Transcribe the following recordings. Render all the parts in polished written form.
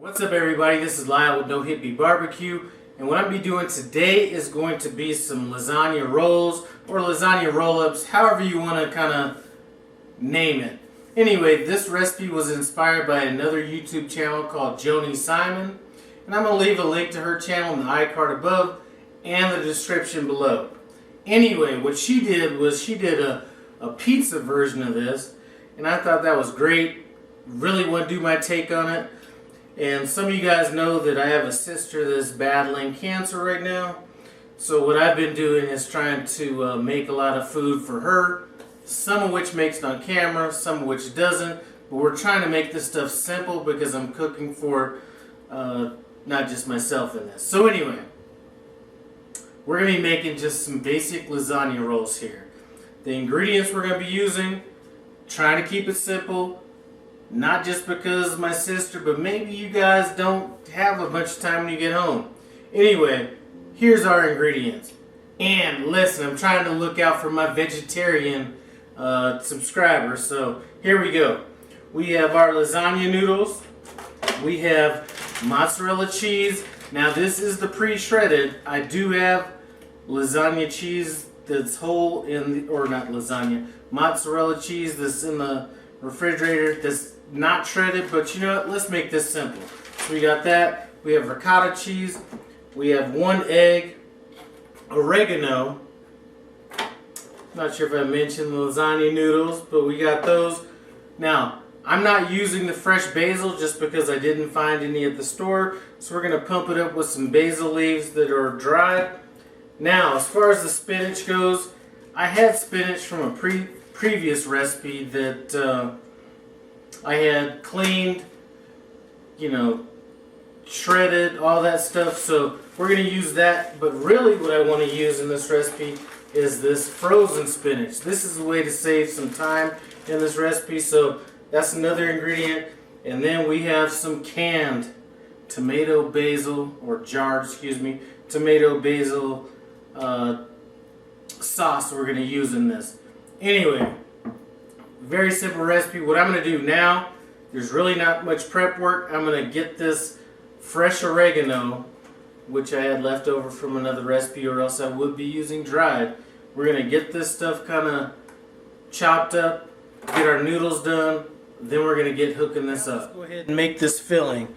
What's up, everybody? This is Lyle with No Hippie Barbecue, and what I'm going to be doing today is going to be some lasagna rolls or lasagna roll-ups, however you want to kind of name it. Anyway, this recipe was inspired by another YouTube channel called Joni Simon, and I'm going to leave a link to her channel in the iCard above and the description below. Anyway, what she did was she did a pizza version of this, and I thought that was great. Really want to do my take on it. And some of you guys know that I have a sister that's battling cancer right now. So what I've been doing is trying to make a lot of food for her. Some of which makes it on camera, some of which doesn't. But we're trying to make this stuff simple because I'm cooking for not just myself in this. So anyway, we're going to be making just some basic lasagna rolls here. The ingredients we're going to be using, trying to keep it simple. Not just because my sister, but maybe you guys don't have a bunch of time when you get home. Anyway, here's our ingredients. And listen, I'm trying to look out for my vegetarian subscribers. So here we go. We have our lasagna noodles. We have mozzarella cheese. Now this is the pre-shredded. I do have lasagna cheese that's whole in the, or not lasagna, mozzarella cheese that's in the refrigerator that's not shredded, but you know what, let's make this simple. So we got that, we have ricotta cheese, we have 1 egg, oregano, not sure if I mentioned the lasagna noodles, but we got those. Now, I'm not using the fresh basil just because I didn't find any at the store, so we're going to pump it up with some basil leaves that are dry. Now, as far as the spinach goes, I had spinach from a previous recipe that I had cleaned, you know, shredded, all that stuff. So we're going to use that. But really what I want to use in this recipe is this frozen spinach. This is a way to save some time in this recipe. So that's another ingredient. And then we have some canned tomato basil, or jarred, excuse me, tomato basil sauce we're going to use in this. Anyway, very simple recipe. What I'm going to do now, there's really not much prep work. I'm going to get this fresh oregano, which I had left over from another recipe, or else I would be using dried. We're going to get this stuff kind of chopped up, get our noodles done, then we're going to get hooking this up. Let's go ahead and make this filling.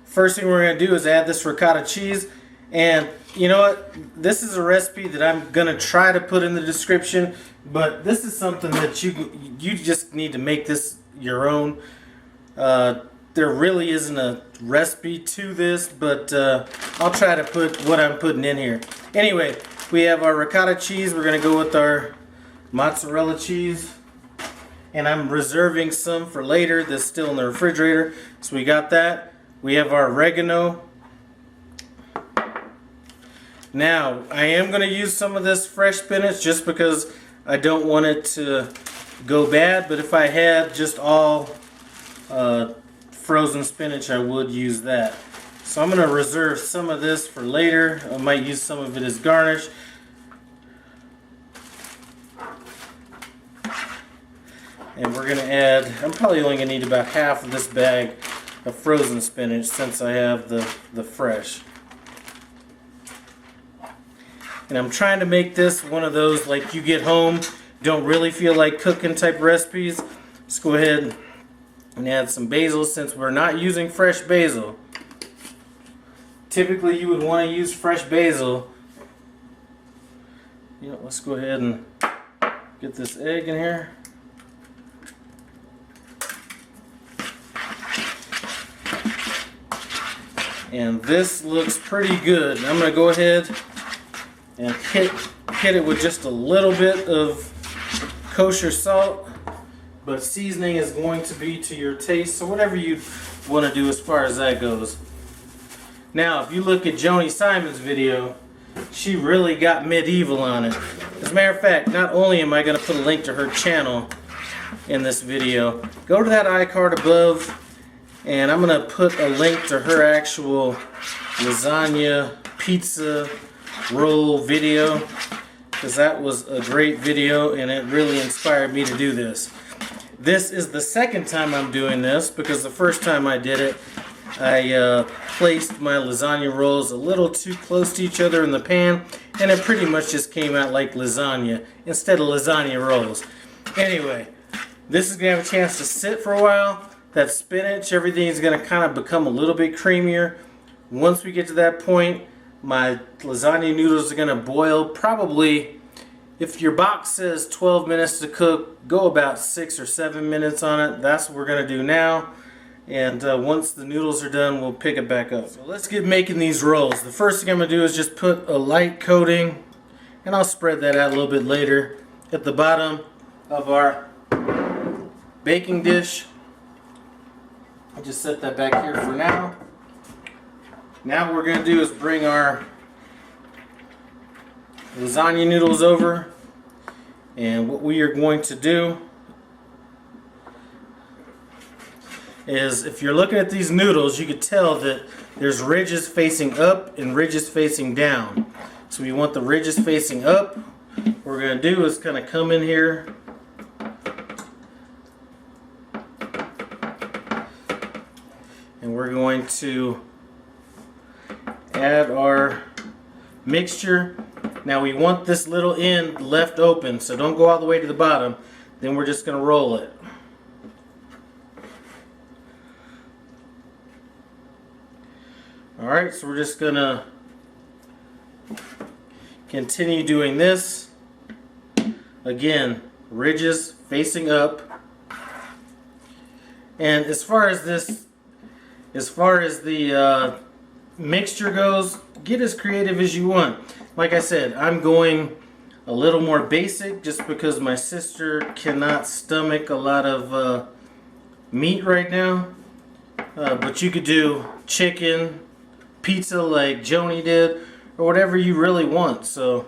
First thing we're going to do is add this ricotta cheese. And you know what? This is a recipe that I'm going to try to put in the description, but this is something that you just need to make this your own. There really isn't a recipe to this, but I'll try to put what I'm putting in here. Anyway, we have our ricotta cheese. We're going to go with our mozzarella cheese, and I'm reserving some for later that's still in the refrigerator. So we got that. We have our oregano. Now, I am going to use some of this fresh spinach just because I don't want it to go bad, but if I had just all frozen spinach, I would use that. So I'm going to reserve some of this for later. I might use some of it as garnish. And we're going to add, I'm probably only going to need about half of this bag of frozen spinach since I have the fresh. And I'm trying to make this one of those, like, you get home, don't really feel like cooking type recipes. Let's go ahead and add some basil since we're not using fresh basil. Typically you would want to use fresh basil. You know, let's go ahead and get this egg in here. And this looks pretty good. I'm going to go ahead and hit it with just a little bit of kosher salt, but seasoning is going to be to your taste, so whatever you want to do as far as that goes. Now, if you look at Joni Simon's video, she really got medieval on it. As a matter of fact, not only am I going to put a link to her channel in this video, go to that iCard above, and I'm going to put a link to her actual lasagna pizza roll video, because that was a great video and it really inspired me to do this. This is the second time I'm doing this, because the first time I did it I placed my lasagna rolls a little too close to each other in the pan, and it pretty much just came out like lasagna instead of lasagna rolls. Anyway, this is going to have a chance to sit for a while. That spinach, everything is going to kind of become a little bit creamier. Once we get to that point, my lasagna noodles are going to boil probably, if your box says 12 minutes to cook, go about 6 or 7 minutes on it. That's what we're going to do now. And once the noodles are done, we'll pick it back up. So let's get making these rolls. The first thing I'm going to do is just put a light coating, and I'll spread that out a little bit later, at the bottom of our baking dish. I'll just set that back here for now. Now what we're going to do is bring our lasagna noodles over, and what we are going to do is, if you're looking at these noodles, you could tell that there's ridges facing up and ridges facing down. So we want the ridges facing up. What we're going to do is kind of come in here and we're going to add our mixture. Now we want this little end left open, so don't go all the way to the bottom. Then we're just going to roll it. Alright, so we're just going to continue doing this. Again, ridges facing up. And as far as the mixture goes, get as creative as you want. Like I said, I'm going a little more basic just because my sister cannot stomach a lot of meat right now. But you could do chicken, pizza like Joni did, or whatever you really want. So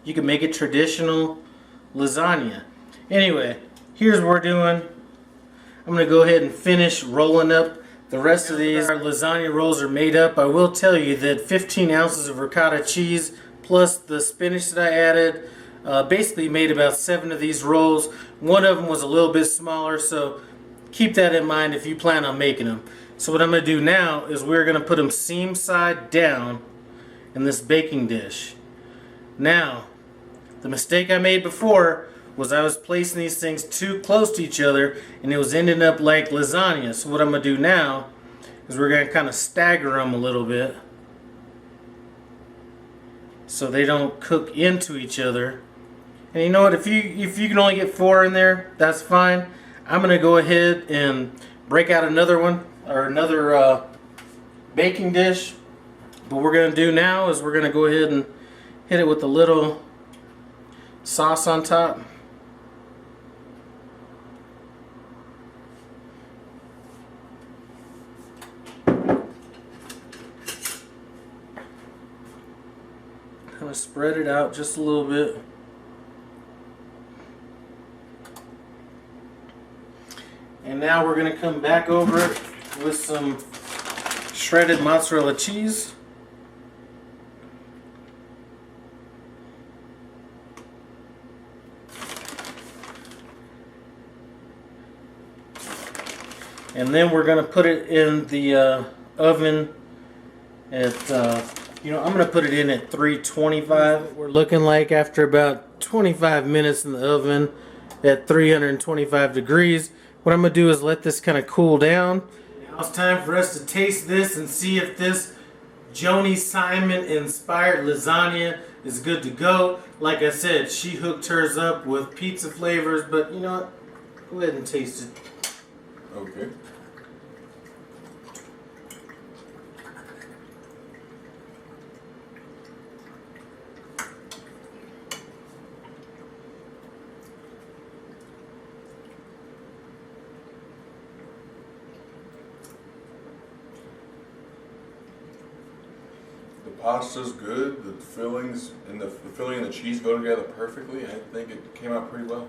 you can make it traditional lasagna. Anyway, here's what we're doing. I'm going to go ahead and finish rolling up the rest of these. Our lasagna rolls are made up. I will tell you that 15 ounces of ricotta cheese plus the spinach that I added basically made about 7 of these rolls. One of them was a little bit smaller, so keep that in mind if you plan on making them. So what I'm going to do now is we're going to put them seam side down in this baking dish. Now, the mistake I made before was I was placing these things too close to each other and it was ending up like lasagna. So what I'm going to do now is we're going to kind of stagger them a little bit so they don't cook into each other. And you know what, if you can only get 4 in there, that's fine. I'm going to go ahead and break out another one, or another baking dish. But what we're going to do now is we're going to go ahead and hit it with a little sauce on top. Kind of spread it out just a little bit. And now we're going to come back over it with some shredded mozzarella cheese. And then we're going to put it in the oven at, I'm going to put it in at 325. What we're looking like after about 25 minutes in the oven at 325 degrees. What I'm going to do is let this kind of cool down. Now it's time for us to taste this and see if this Joni Simon inspired lasagna is good to go. Like I said, she hooked hers up with pizza flavors, but you know what? Go ahead and taste it. Okay. The pasta's good. The fillings and the filling and the cheese go together perfectly. I think it came out pretty well.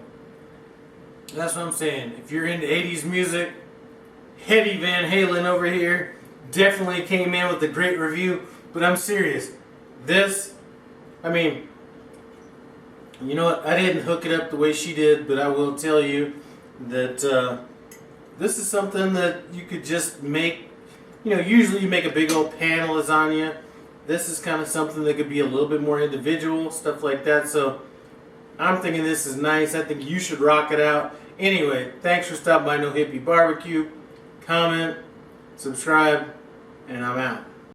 That's what I'm saying. If you're into 80s music, Eddie Van Halen over here definitely came in with a great review. But I'm serious. This, I mean, you know what? I didn't hook it up the way she did, but I will tell you that this is something that you could just make you know, usually you make a big old pan of lasagna. This is kind of something that could be a little bit more individual, stuff like that. So I'm thinking this is nice. I think you should rock it out. Anyway, thanks for stopping by No Hippie Barbecue. Comment, subscribe, and I'm out.